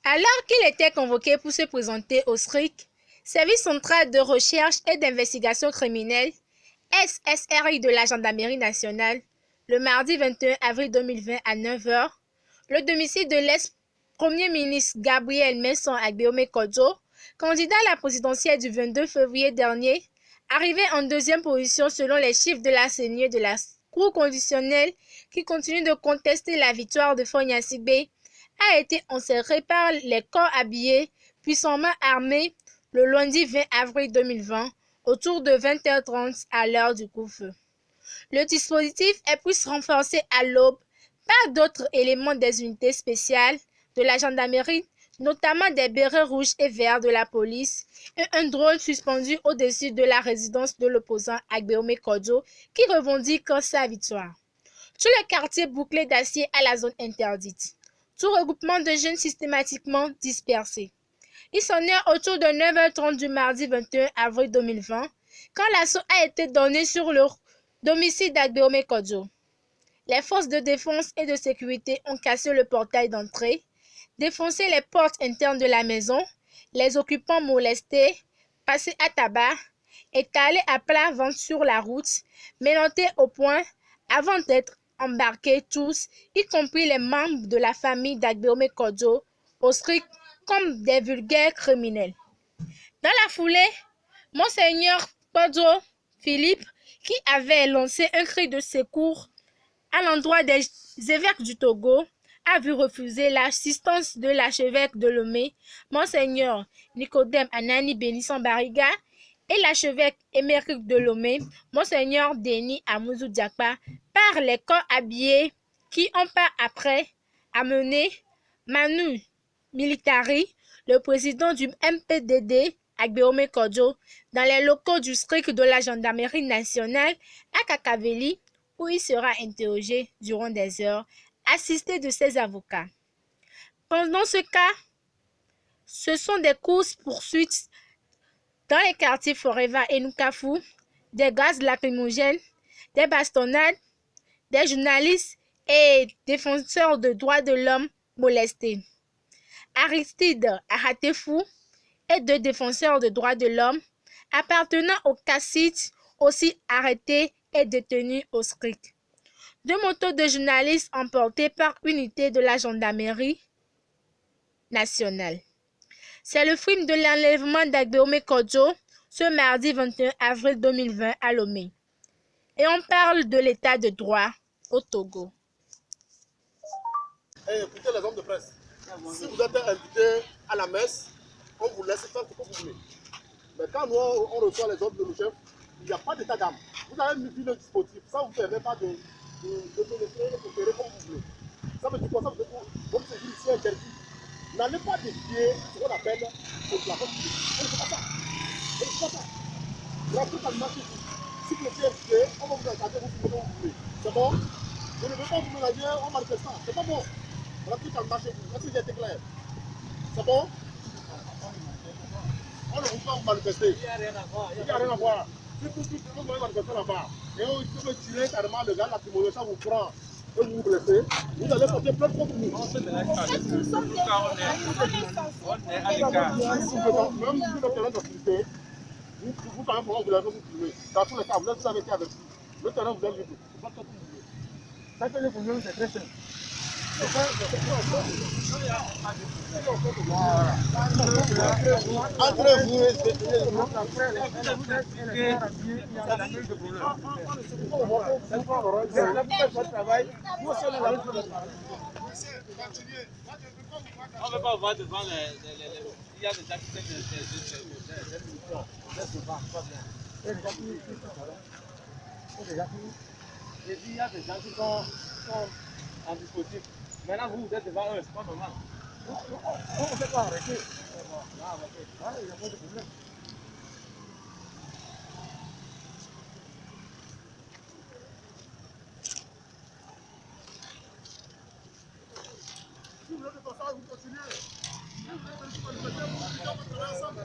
Alors qu'il était convoqué pour se présenter au SRIC, Service central de recherche et d'investigation criminelle, SSRI de la Gendarmerie nationale, le mardi 21 avril 2020 à 9 heures, le domicile de l'ex-premier ministre Gabriel Messon Agbeome Kodjo, candidat à la présidentielle du 22 février dernier, arrivé en deuxième position selon les chiffres de la CENIE de la Cour conditionnelle qui continue de contester la victoire de Fonya Sigbe, a été encerré par les corps habillés puissamment armés le lundi 20 avril 2020 autour de 20h30 à l'heure du couvre-feu. Le dispositif est plus renforcé à l'aube par d'autres éléments des unités spéciales de la gendarmerie, notamment des bérets rouges et verts de la police et un drone suspendu au-dessus de la résidence de l'opposant Agbeome Kodjo qui revendique sa victoire. Tout le quartier bouclé d'acier à la zone interdite. Tout regroupement de jeunes systématiquement dispersés. Il s'en est autour de 9h30 du mardi 21 avril 2020 quand l'assaut a été donné sur le domicile d'Agbeome Kodjo. Les forces de défense et de sécurité ont cassé le portail d'entrée, défoncé les portes internes de la maison, les occupants molestés, passés à tabac, étalés à plat ventre sur la route, menottés au point avant d'être embarqués tous, y compris les membres de la famille d'Agbeome Kodjo, au SRIC comme des vulgaires criminels. Dans la foulée, Monseigneur Kodjo Philippe, qui avait lancé un cri de secours à l'endroit des évêques du Togo, a vu refuser l'assistance de l'archevêque de Lomé, Monseigneur Nicodème Anani Bénisson Bariga, et l'archevêque émérite de Lomé, Monseigneur Denis Amouzou Diakpa, par les corps habillés qui ont par après amené Manu Militari, le président du MPDD, Agbeome Kodjo, dans les locaux du SRIC de la Gendarmerie nationale à Kakaveli, où il sera interrogé durant des heures, assisté de ses avocats. Pendant ce cas, ce sont des courses-poursuites dans les quartiers Foreva et Nukafu, des gaz lacrymogènes, des bastonnades, des journalistes et défenseurs de droits de l'homme molestés. Aristide Ahatefou et deux défenseurs de droits de l'homme appartenant au CACIT aussi arrêtés et détenus au SRIC. Deux motos de journalistes emportées par unité de la gendarmerie nationale. C'est le film de l'enlèvement d'Agbeome Kodjo ce mardi 21 avril 2020 à Lomé. Et on parle de l'état de droit au Togo. Écoutez les hommes de presse, si vous êtes invités à la messe, on vous laisse faire ce que vous voulez. Mais quand nous on reçoit les ordres de nos chefs, il n'y a pas d'état d'âme. Vous avez mis le dispositif, ça ne vous permet pas de opérer comme vous voulez. Ça veut dire quoi? Ça veut dire que votre séjour ici est interdit. N'allez pas défier ce qu'on appelle le plafond public. On ne fait pas ça. On ne fait pas ça. Rappelez pas le marché. Si vous êtes invité, on va vous encadrer, vous pouvez comme vous voulez. C'est bon? Je ne veux pas vous mélanger en manifestant. C'est pas bon. Rappelez pas le marché. Est-ce que j'ai été clair? C'est bon? On ne peut pas vous manifester. Il n'y a rien à voir. Il n'y a rien à voir. Si vous voulez manifester là-bas, et on peut tirer carrément le gars, la timonier, ça vous prend et vous vous blessez, vous allez porter plainte contre nous. On est à l'écart. Même si le terrain d'activité, vous savez pourquoi vous l'avez vous trouver. Dans tous les cas, vous avez été avec vous. Le terrain vous est libre. C'est pas ce que vous voulez. Ça que les problèmes, c'est très simple. Entre vous et on ne peut pas voir devant il y a des accidents il y a des gens qui sont en dispositif. Maintenant, vous êtes devant eux, c'est pas normal. On ne peut pas arrêter. Il n'y a pas de problème. Si vous voulez passer, vous continuez. Si vous voulez manifester, vous travaillez ensemble.